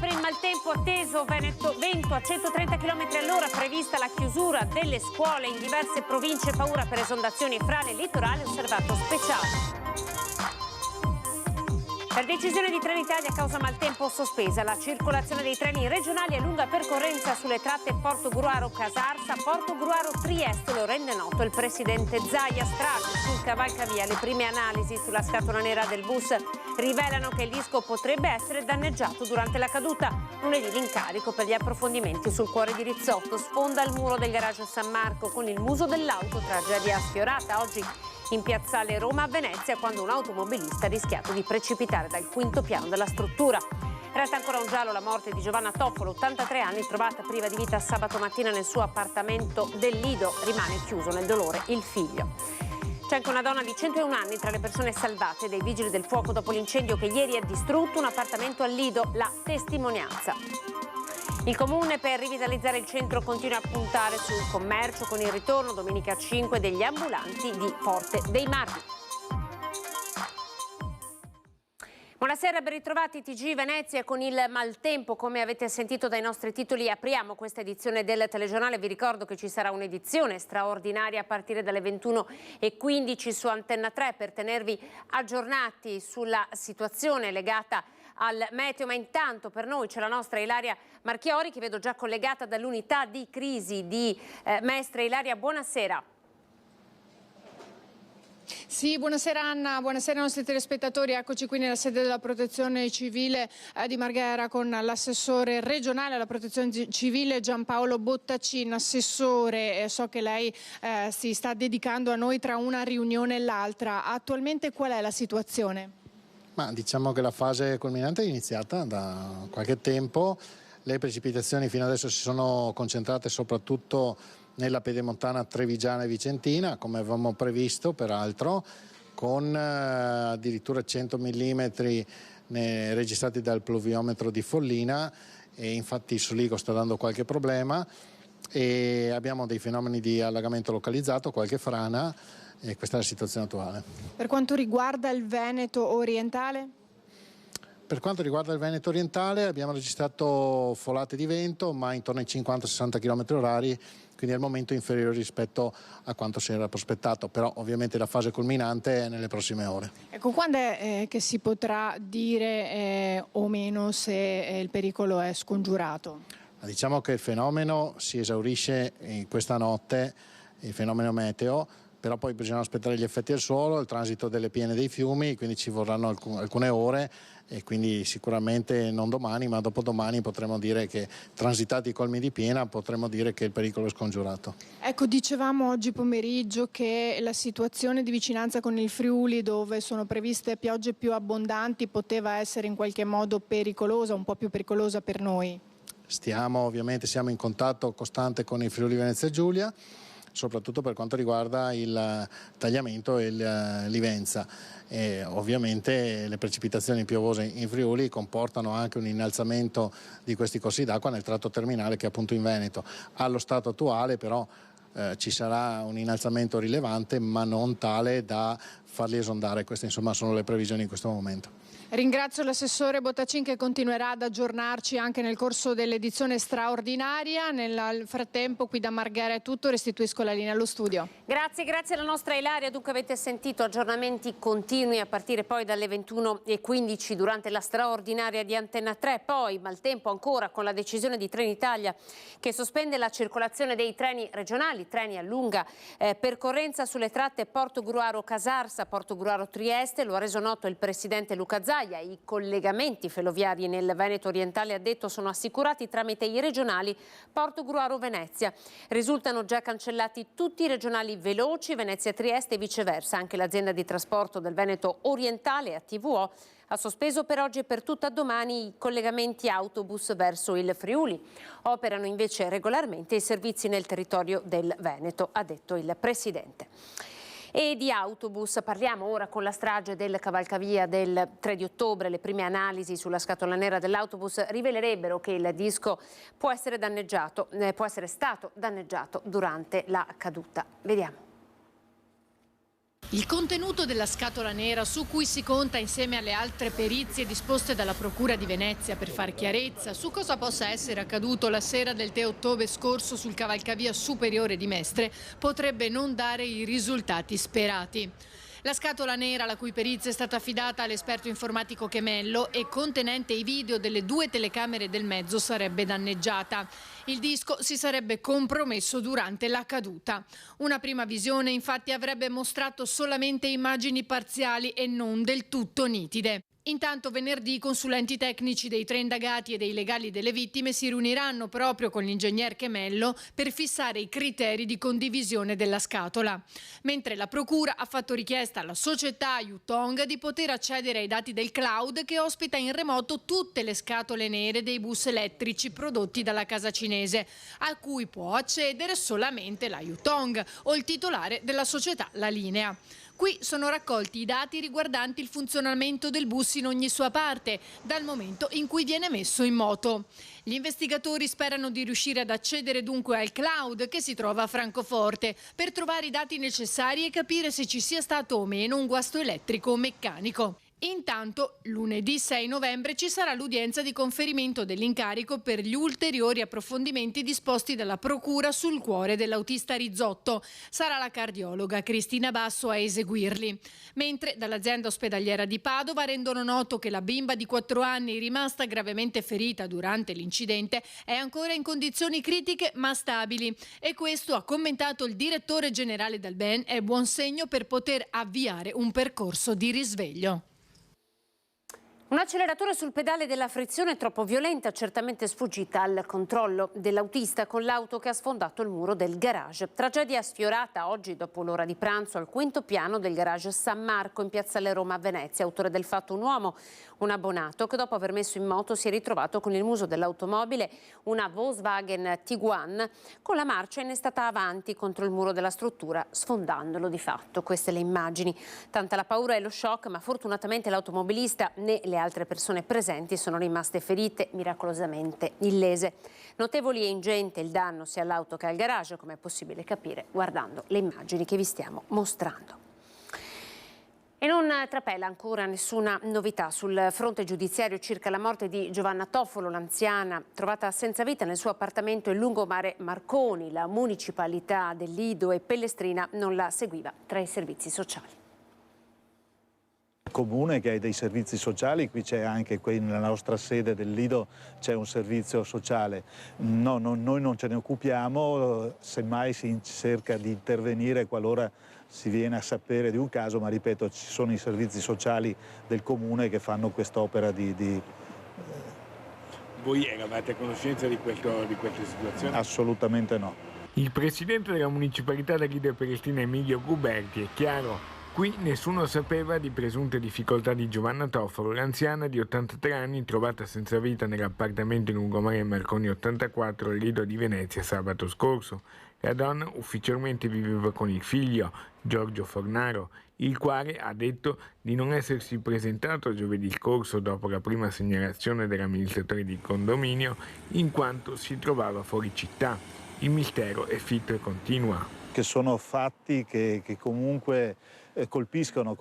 per il maltempo atteso, vento a 130 km all'ora, prevista la chiusura delle scuole in diverse province, paura per esondazioni e frane, litorale osservato speciale. Per decisione di Trenitalia, a causa maltempo sospesa la circolazione dei treni regionali a lunga percorrenza sulle tratte Portogruaro-Casarsa, Portogruaro-Trieste, lo rende noto il presidente Zaia. Strage sul cavalcavia, le prime analisi sulla scatola nera del bus rivelano che il disco potrebbe essere danneggiato durante la caduta. Lunedì l'incarico per gli approfondimenti sul cuore di Rizzotto, sfonda il muro del garage San Marco con il muso dell'auto, tragedia sfiorata oggi in piazzale Roma a Venezia, quando un automobilista ha rischiato di precipitare dal quinto piano della struttura. Resta ancora un giallo la morte di Giovanna Toffolo, 83 anni, trovata priva di vita sabato mattina nel suo appartamento del Lido. Rimane chiuso nel dolore il figlio. C'è anche una donna di 101 anni tra le persone salvate dai vigili del fuoco dopo l'incendio che ieri ha distrutto un appartamento al Lido. La testimonianza. Il Comune, per rivitalizzare il centro, continua a puntare sul commercio con il ritorno domenica 5 degli ambulanti di Forte dei Marmi. Buonasera, ben ritrovati. TG Venezia con il maltempo. Come avete sentito dai nostri titoli, apriamo questa edizione del telegiornale. Vi ricordo che ci sarà un'edizione straordinaria a partire dalle 21:15 su Antenna 3 per tenervi aggiornati sulla situazione legata al meteo, ma intanto per noi c'è la nostra Ilaria Marchiori, che vedo già collegata dall'unità di crisi di Mestre. Ilaria, buonasera. Sì, buonasera Anna, buonasera ai nostri telespettatori. Eccoci qui nella sede della Protezione Civile di Marghera con l'assessore regionale alla Protezione Civile Giampaolo Bottacin. Assessore, so che lei si sta dedicando a noi tra una riunione e l'altra. Attualmente qual è la situazione? Ma diciamo che la fase culminante è iniziata da qualche tempo. Le precipitazioni fino adesso si sono concentrate soprattutto nella pedemontana trevigiana e vicentina, come avevamo previsto peraltro, con addirittura 100 mm registrati dal pluviometro di Follina, e infatti il Soligo sta dando qualche problema e abbiamo dei fenomeni di allagamento localizzato, qualche frana, e questa è la situazione attuale. Per quanto riguarda il Veneto orientale? Per quanto riguarda il Veneto orientale abbiamo registrato folate di vento, ma intorno ai 50-60 km/h, quindi al momento inferiore rispetto a quanto si era prospettato, però ovviamente la fase culminante è nelle prossime ore. Ecco, quando è che si potrà dire o meno se il pericolo è scongiurato? Diciamo che il fenomeno si esaurisce in questa notte, il fenomeno meteo, però poi bisogna aspettare gli effetti del suolo, il transito delle piene dei fiumi, quindi ci vorranno alcune ore, e quindi sicuramente non domani ma dopodomani potremo dire che, transitati i colmi di piena, potremo dire che il pericolo è scongiurato. Ecco, dicevamo oggi pomeriggio che la situazione di vicinanza con il Friuli, dove sono previste piogge più abbondanti, poteva essere in qualche modo pericolosa, un po' più pericolosa per noi. Ovviamente siamo in contatto costante con il Friuli Venezia Giulia, soprattutto per quanto riguarda il tagliamento e il Livenza. E ovviamente le precipitazioni piovose in Friuli comportano anche un innalzamento di questi corsi d'acqua nel tratto terminale, che è appunto in Veneto. Allo stato attuale però ci sarà un innalzamento rilevante, ma non tale da farli esondare. Queste insomma sono le previsioni in questo momento. Ringrazio l'assessore Bottacin, che continuerà ad aggiornarci anche nel corso dell'edizione straordinaria. Nel frattempo qui da Marghera è tutto, restituisco la linea allo studio. Grazie alla nostra Ilaria. Dunque avete sentito aggiornamenti continui a partire poi dalle 21:15 durante la straordinaria di Antenna 3. Poi maltempo ancora, con la decisione di Trenitalia che sospende la circolazione dei treni regionali, treni a lunga percorrenza sulle tratte Portogruaro-Casarsa, Portogruaro-Trieste. Lo ha reso noto il presidente Luca Zaia. I collegamenti ferroviari nel Veneto orientale, ha detto, sono assicurati tramite i regionali Portogruaro-Venezia. Risultano già cancellati tutti i regionali veloci Venezia-Trieste e viceversa. Anche l'azienda di trasporto del Veneto orientale, ATVO, ha sospeso per oggi e per tutta domani i collegamenti autobus verso il Friuli. Operano invece regolarmente i servizi nel territorio del Veneto, ha detto il presidente. E di autobus parliamo ora con la strage del cavalcavia del 3 di ottobre. Le prime analisi sulla scatola nera dell'autobus rivelerebbero che il disco può essere stato danneggiato durante la caduta. Vediamo. Il contenuto della scatola nera su cui si conta insieme alle altre perizie disposte dalla Procura di Venezia per far chiarezza su cosa possa essere accaduto la sera del 3 ottobre scorso sul cavalcavia superiore di Mestre potrebbe non dare i risultati sperati. La scatola nera, la cui perizia è stata affidata all'esperto informatico Chemello e contenente i video delle 2 telecamere del mezzo, sarebbe danneggiata. Il disco si sarebbe compromesso durante la caduta. Una prima visione infatti avrebbe mostrato solamente immagini parziali e non del tutto nitide. Intanto venerdì i consulenti tecnici dei 3 indagati e dei legali delle vittime si riuniranno proprio con l'ingegner Chemello per fissare i criteri di condivisione della scatola. Mentre la procura ha fatto richiesta alla società Yutong di poter accedere ai dati del cloud che ospita in remoto tutte le scatole nere dei bus elettrici prodotti dalla casa cinese, a cui può accedere solamente la Yutong o il titolare della società La Linea. Qui sono raccolti i dati riguardanti il funzionamento del bus in ogni sua parte, dal momento in cui viene messo in moto. Gli investigatori sperano di riuscire ad accedere dunque al cloud che si trova a Francoforte per trovare i dati necessari e capire se ci sia stato o meno un guasto elettrico o meccanico. Intanto, lunedì 6 novembre ci sarà l'udienza di conferimento dell'incarico per gli ulteriori approfondimenti disposti dalla Procura sul cuore dell'autista Rizzotto. Sarà la cardiologa Cristina Basso a eseguirli. Mentre dall'azienda ospedaliera di Padova rendono noto che la bimba di 4 anni rimasta gravemente ferita durante l'incidente è ancora in condizioni critiche ma stabili. E questo, ha commentato il direttore generale del BEN, è buon segno per poter avviare un percorso di risveglio. Un acceleratore sul pedale della frizione troppo violenta, certamente sfuggita al controllo dell'autista con l'auto che ha sfondato il muro del garage. Tragedia sfiorata oggi dopo l'ora di pranzo al quinto piano del garage San Marco in Piazzale Roma a Venezia. Autore del fatto un uomo, un abbonato, che dopo aver messo in moto si è ritrovato con il muso dell'automobile, una Volkswagen Tiguan, con la marcia innestata avanti contro il muro della struttura, sfondandolo di fatto. Queste le immagini. Tanta la paura e lo shock, ma fortunatamente l'automobilista né le altre persone presenti sono rimaste ferite, miracolosamente illese. Notevoli e ingente il danno sia all'auto che al garage, come è possibile capire guardando le immagini che vi stiamo mostrando. E non trapela ancora nessuna novità sul fronte giudiziario circa la morte di Giovanna Toffolo, l'anziana trovata senza vita nel suo appartamento in lungomare Marconi. La municipalità del Lido e Pellestrina non la seguiva tra i servizi sociali. Comune che ha dei servizi sociali, qui c'è anche nella nostra sede del Lido c'è un servizio sociale. No, noi non ce ne occupiamo, semmai si cerca di intervenire qualora si viene a sapere di un caso, ma ripeto, ci sono i servizi sociali del Comune che fanno quest'opera di... Voi eravate a conoscenza di queste situazioni? Assolutamente no. Il presidente della municipalità del Lido e Pellestrina, Emilio Guberti, è chiaro. Qui nessuno sapeva di presunte difficoltà di Giovanna Toffolo, l'anziana di 83 anni trovata senza vita nell'appartamento in lungomare Marconi 84 al Lido di Venezia sabato scorso. La donna ufficialmente viveva con il figlio, Giorgio Fornaro, il quale ha detto di non essersi presentato giovedì scorso dopo la prima segnalazione dell'amministratore di condominio, in quanto si trovava fuori città. Il mistero è fitto e continua. Che sono fatti che comunque colpiscono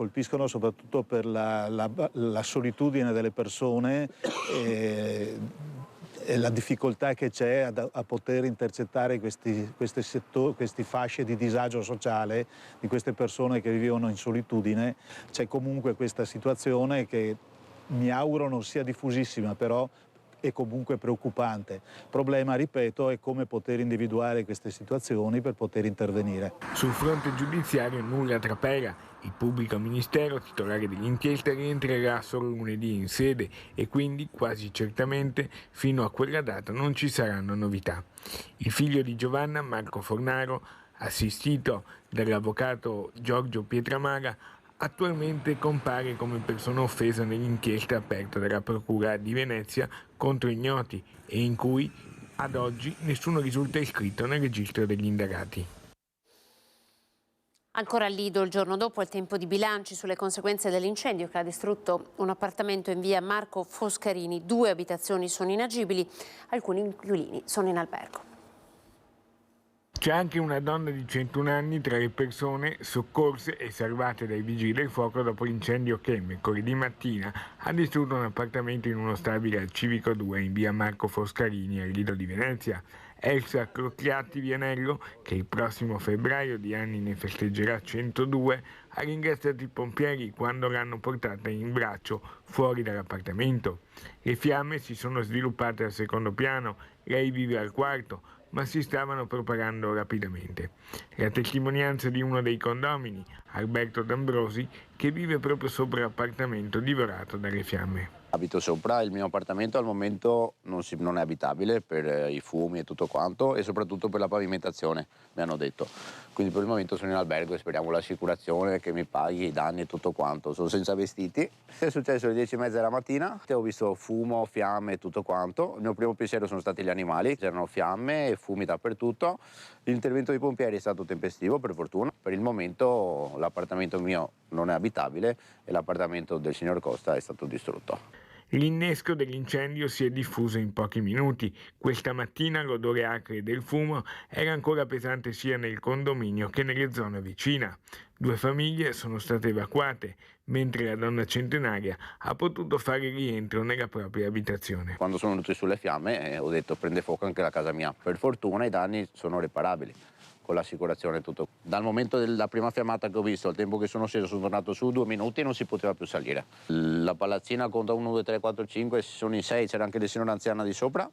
soprattutto per la solitudine delle persone e la difficoltà che c'è a poter intercettare questi fasce di disagio sociale di queste persone che vivono in solitudine. C'è comunque questa situazione che mi auguro non sia diffusissima, però è comunque preoccupante. Il problema, ripeto, è come poter individuare queste situazioni per poter intervenire. Sul fronte giudiziario nulla trapela. Il pubblico ministero, titolare dell'inchiesta, rientrerà solo lunedì in sede e quindi quasi certamente fino a quella data non ci saranno novità. Il figlio di Giovanna, Marco Fornaro, assistito dall'avvocato Giorgio Pietramala, attualmente compare come persona offesa nell'inchiesta aperta dalla Procura di Venezia contro ignoti e in cui ad oggi nessuno risulta iscritto nel registro degli indagati. Ancora al Lido, il giorno dopo il tempo di bilanci sulle conseguenze dell'incendio che ha distrutto un appartamento in via Marco Foscarini. 2 abitazioni sono inagibili, alcuni inquilini sono in albergo. C'è anche una donna di 101 anni tra le persone soccorse e salvate dai vigili del fuoco dopo l'incendio che, mercoledì mattina, ha distrutto un appartamento in uno stabile al Civico 2 in via Marco Foscarini, al Lido di Venezia. Elsa Crocchiatti Vianello, che il prossimo febbraio di anni ne festeggerà 102, ha ringraziato i pompieri quando l'hanno portata in braccio fuori dall'appartamento. Le fiamme si sono sviluppate al secondo piano, lei vive al quarto, ma si stavano propagando rapidamente. La testimonianza di uno dei condomini, Alberto D'Ambrosi, che vive proprio sopra l'appartamento divorato dalle fiamme. Abito sopra, il mio appartamento al momento non è abitabile per i fumi e tutto quanto e soprattutto per la pavimentazione, mi hanno detto. Quindi per il momento sono in albergo e speriamo l'assicurazione che mi paghi i danni e tutto quanto. Sono senza vestiti. È successo alle 10:30 della mattina, ho visto fumo, fiamme e tutto quanto. Il mio primo pensiero sono stati gli animali, c'erano fiamme e fumi dappertutto. L'intervento dei pompieri è stato tempestivo, per fortuna. Per il momento l'appartamento mio non è abitabile e l'appartamento del signor Costa è stato distrutto. L'innesco dell'incendio si è diffuso in pochi minuti. Questa mattina l'odore acre del fumo era ancora pesante sia nel condominio che nelle zone vicine. 2 famiglie sono state evacuate, mentre la donna centenaria ha potuto fare rientro nella propria abitazione. Quando sono venuti sulle fiamme ho detto prende fuoco anche la casa mia. Per fortuna i danni sono reparabili. Con l'assicurazione e tutto. Dal momento della prima fiammata che ho visto, al tempo che sono sceso, sono tornato su 2 minuti e non si poteva più salire. La palazzina conta 1, 2, 3, 4, 5, sono in 6, c'era anche la signora anziana di sopra,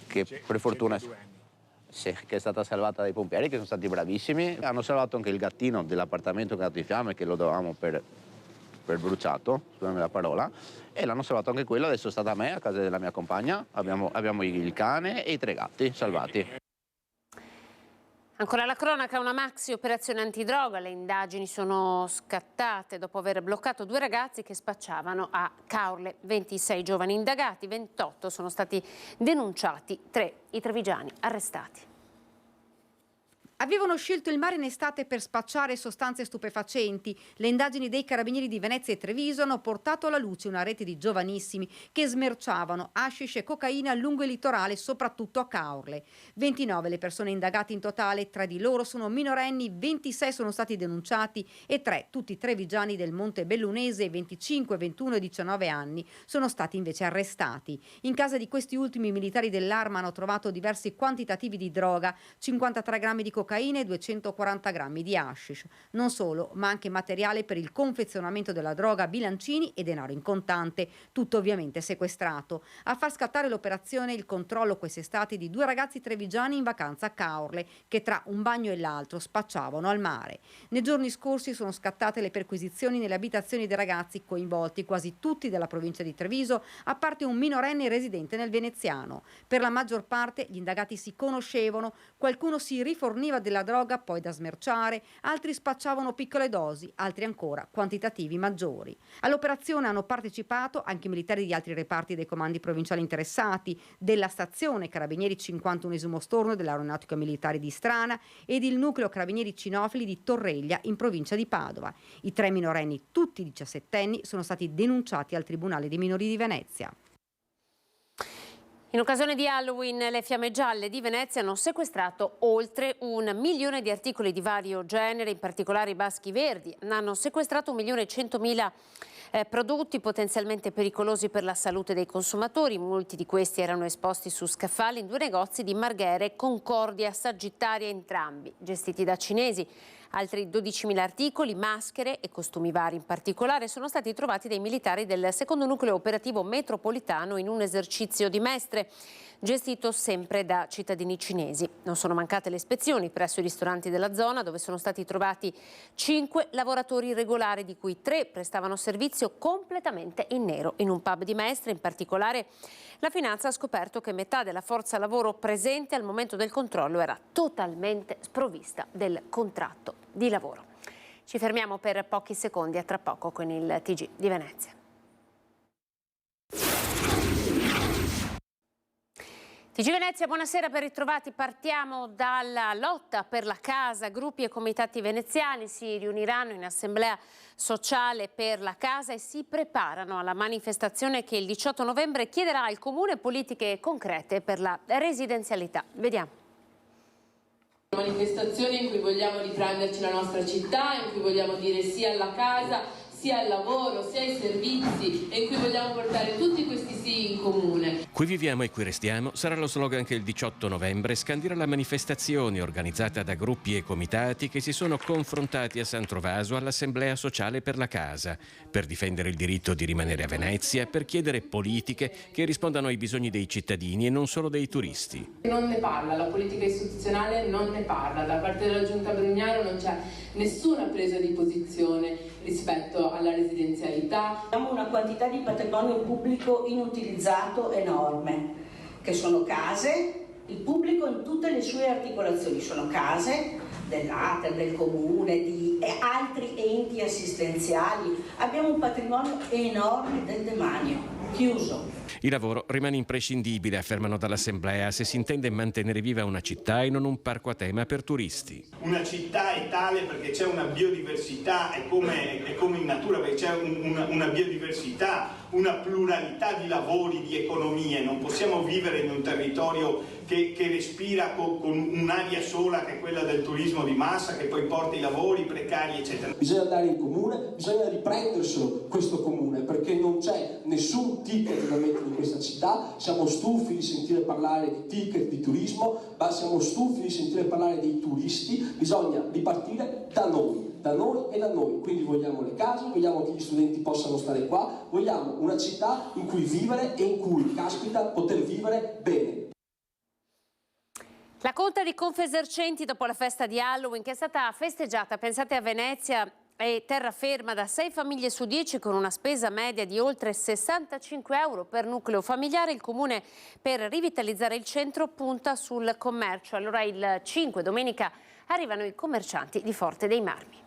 che per fortuna che è stata salvata dai pompieri, che sono stati bravissimi. Hanno salvato anche il gattino dell'appartamento che è andato in fiamme, che lo davamo per bruciato, scusami la parola, e l'hanno salvato anche quello. Adesso è stata a me, a casa della mia compagna, abbiamo il cane e i 3 gatti salvati. Ancora la cronaca, una maxi operazione antidroga. Le indagini sono scattate dopo aver bloccato 2 ragazzi che spacciavano a Caorle. 26 giovani indagati, 28 sono stati denunciati, 3 i trevigiani arrestati. Avevano scelto il mare in estate per spacciare sostanze stupefacenti. Le indagini dei carabinieri di Venezia e Treviso hanno portato alla luce una rete di giovanissimi che smerciavano hashish e cocaina lungo il litorale, soprattutto a Caorle. 29 le persone indagate in totale, 3 di loro sono minorenni, 26 sono stati denunciati e 3, tutti trevigiani del Monte Bellunese, 25, 21 e 19 anni, sono stati invece arrestati. In casa di questi ultimi, i militari dell'Arma hanno trovato diversi quantitativi di droga, 53 grammi di cocaina e 240 grammi di hashish. Non solo, ma anche materiale per il confezionamento della droga, bilancini e denaro in contante, tutto ovviamente sequestrato. A far scattare l'operazione il controllo quest'estate di 2 ragazzi trevigiani in vacanza a Caorle, che tra un bagno e l'altro spacciavano al mare. Nei giorni scorsi sono scattate le perquisizioni nelle abitazioni dei ragazzi coinvolti, quasi tutti della provincia di Treviso, a parte un minorenne residente nel veneziano. Per la maggior parte gli indagati si conoscevano, qualcuno si riforniva della droga poi da smerciare, altri spacciavano piccole dosi, altri ancora quantitativi maggiori. All'operazione hanno partecipato anche militari di altri reparti dei comandi provinciali interessati, della stazione Carabinieri 51esimo Storno dell'Aeronautica Militare di Strana ed il nucleo Carabinieri Cinofili di Torreglia in provincia di Padova. I 3 minorenni, tutti 17enni, sono stati denunciati al Tribunale dei minori di Venezia. In occasione di Halloween, le Fiamme Gialle di Venezia hanno sequestrato oltre 1 milione di articoli di vario genere, in particolare i baschi verdi. Hanno sequestrato 1.100.000 prodotti potenzialmente pericolosi per la salute dei consumatori. Molti di questi erano esposti su scaffali in 2 negozi di Marghera, Concordia, Sagittaria, entrambi gestiti da cinesi. Altri 12.000 articoli, maschere e costumi vari in particolare sono stati trovati dai militari del secondo nucleo operativo metropolitano in un esercizio di Mestre, gestito sempre da cittadini cinesi. Non sono mancate le ispezioni presso i ristoranti della zona, dove sono stati trovati 5 lavoratori irregolari, di cui 3 prestavano servizio completamente in nero. In un pub di Mestre, in particolare, la Finanza ha scoperto che metà della forza lavoro presente al momento del controllo era totalmente sprovvista del contratto di lavoro. Ci fermiamo per pochi secondi, a tra poco con il TG di Venezia. TG Venezia, buonasera, ben ritrovati. Partiamo dalla lotta per la casa. Gruppi e comitati veneziani si riuniranno in assemblea sociale per la casa e si preparano alla manifestazione che il 18 novembre chiederà al Comune politiche concrete per la residenzialità. Vediamo. Manifestazione in cui vogliamo riprenderci la nostra città, in cui vogliamo dire sì alla casa, sia al lavoro, sia ai servizi, e in cui vogliamo portare tutti questi sì in comune. Qui viviamo e qui restiamo sarà lo slogan che il 18 novembre scandirà la manifestazione organizzata da gruppi e comitati che si sono confrontati a San Trovaso all'Assemblea Sociale per la Casa, per difendere il diritto di rimanere a Venezia, per chiedere politiche che rispondano ai bisogni dei cittadini e non solo dei turisti. Non ne parla, la politica istituzionale non ne parla, da parte della Giunta Brugnaro non c'è nessuna presa di posizione rispetto alla residenzialità. Abbiamo una quantità di patrimonio pubblico inutilizzato enorme, che sono case, il pubblico in tutte le sue articolazioni, sono case dell'ATER, del comune, di altri enti assistenziali. Abbiamo un patrimonio enorme del demanio, chiuso. Il lavoro rimane imprescindibile, affermano dall'Assemblea, se si intende mantenere viva una città e non un parco a tema per turisti. Una città è tale perché c'è una biodiversità, è come in natura, perché c'è una biodiversità, una pluralità di lavori, di economie. Non possiamo vivere in un territorio che respira con un'aria sola, che è quella del turismo di massa, che poi porta i lavori precari, eccetera. Bisogna andare in comune, bisogna riprenderselo questo comune, perché non c'è nessun ticket da mettere in questa città. Siamo stufi di sentire parlare di ticket di turismo, ma siamo stufi di sentire parlare dei turisti. Bisogna ripartire da noi e da noi. Quindi vogliamo le case, vogliamo che gli studenti possano stare qua, vogliamo una città in cui vivere e in cui, caspita, poter vivere bene. La conta di Confesercenti dopo la festa di Halloween, che è stata festeggiata, pensate, a Venezia, è terraferma da 6 famiglie su 10 con una spesa media di oltre 65 euro per nucleo familiare. Il comune, per rivitalizzare il centro, punta sul commercio. Allora il 5, domenica, arrivano i commercianti di Forte dei Marmi.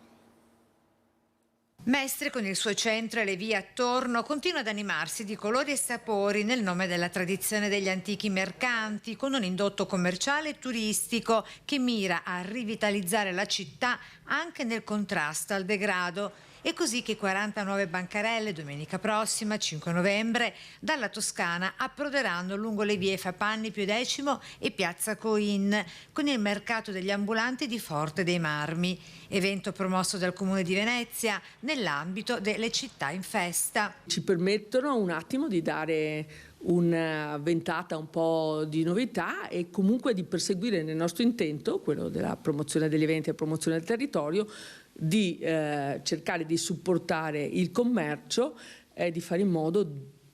Mestre, con il suo centro e le vie attorno, continua ad animarsi di colori e sapori nel nome della tradizione degli antichi mercanti, con un indotto commerciale e turistico che mira a rivitalizzare la città anche nel contrasto al degrado. È così che 49 bancarelle domenica prossima, 5 novembre, dalla Toscana approderanno lungo le vie Fapanni Pio X e Piazza Coin, con il mercato degli ambulanti di Forte dei Marmi, evento promosso dal Comune di Venezia nell'ambito delle città in festa. Ci permettono un attimo di dare una ventata un po' di novità e comunque di perseguire nel nostro intento, quello della promozione degli eventi e promozione del territorio, di cercare di supportare il commercio e di fare in modo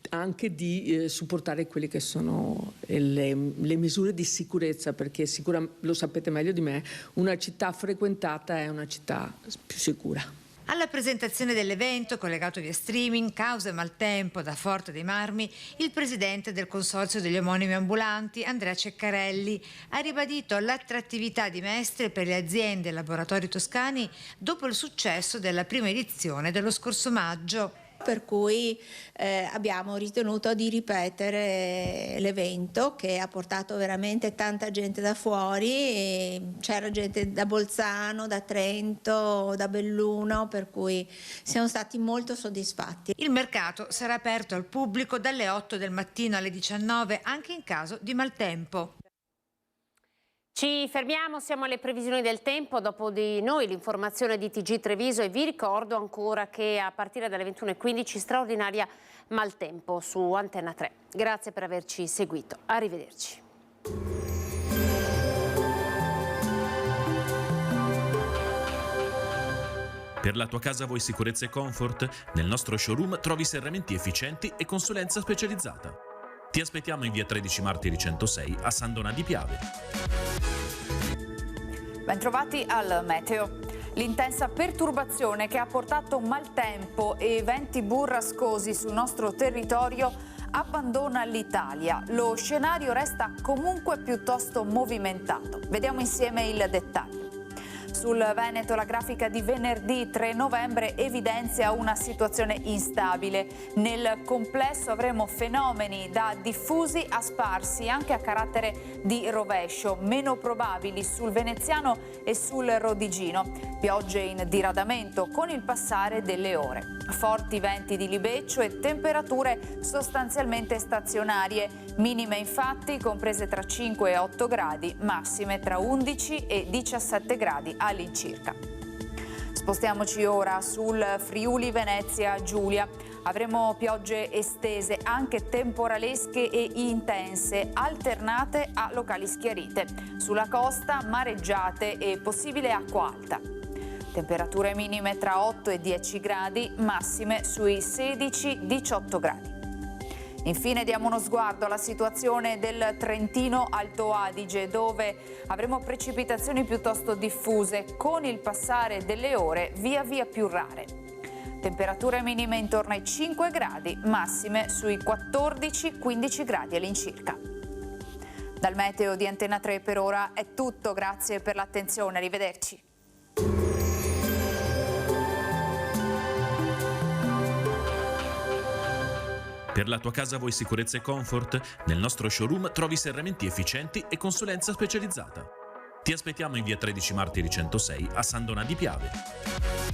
anche di supportare quelle che sono le misure di sicurezza, perché lo sapete meglio di me, una città frequentata è una città più sicura. Alla presentazione dell'evento, collegato via streaming, causa maltempo da Forte dei Marmi, il presidente del Consorzio degli Omonimi Ambulanti, Andrea Ceccarelli, ha ribadito l'attrattività di Mestre per le aziende e laboratori toscani dopo il successo della prima edizione dello scorso maggio. Per cui abbiamo ritenuto di ripetere l'evento, che ha portato veramente tanta gente da fuori, e c'era gente da Bolzano, da Trento, da Belluno, per cui siamo stati molto soddisfatti. Il mercato sarà aperto al pubblico dalle 8 del mattino alle 19, anche in caso di maltempo. Ci fermiamo, siamo alle previsioni del tempo, dopo di noi l'informazione di TG Treviso, e vi ricordo ancora che a partire dalle 21:15 straordinaria maltempo su Antenna 3. Grazie per averci seguito, arrivederci. Per la tua casa vuoi sicurezza e comfort? Nel nostro showroom trovi serramenti efficienti e consulenza specializzata. Ti aspettiamo in via 13 Martiri 106 a San Donà di Piave. Bentrovati al meteo. L'intensa perturbazione che ha portato maltempo e venti burrascosi sul nostro territorio abbandona l'Italia. Lo scenario resta comunque piuttosto movimentato. Vediamo insieme il dettaglio. Sul Veneto la grafica di venerdì 3 novembre evidenzia una situazione instabile. Nel complesso avremo fenomeni da diffusi a sparsi, anche a carattere di rovescio, meno probabili sul veneziano e sul rodigino. Piogge in diradamento con il passare delle ore. Forti venti di libeccio e temperature sostanzialmente stazionarie, minime infatti comprese tra 5 e 8 gradi, massime tra 11 e 17 gradi all'incirca. Spostiamoci ora sul Friuli Venezia Giulia. Avremo piogge estese, anche temporalesche e intense, alternate a locali schiarite. Sulla costa mareggiate e possibile acqua alta. Temperature minime tra 8 e 10 gradi, massime sui 16-18 gradi. Infine diamo uno sguardo alla situazione del Trentino Alto Adige, dove avremo precipitazioni piuttosto diffuse, con il passare delle ore via via più rare. Temperature minime intorno ai 5 gradi, massime sui 14-15 gradi all'incirca. Dal meteo di Antena 3 per ora è tutto, grazie per l'attenzione, arrivederci. Per la tua casa vuoi sicurezza e comfort? Nel nostro showroom trovi serramenti efficienti e consulenza specializzata. Ti aspettiamo in via 13 Martiri 106 a San Donà di Piave.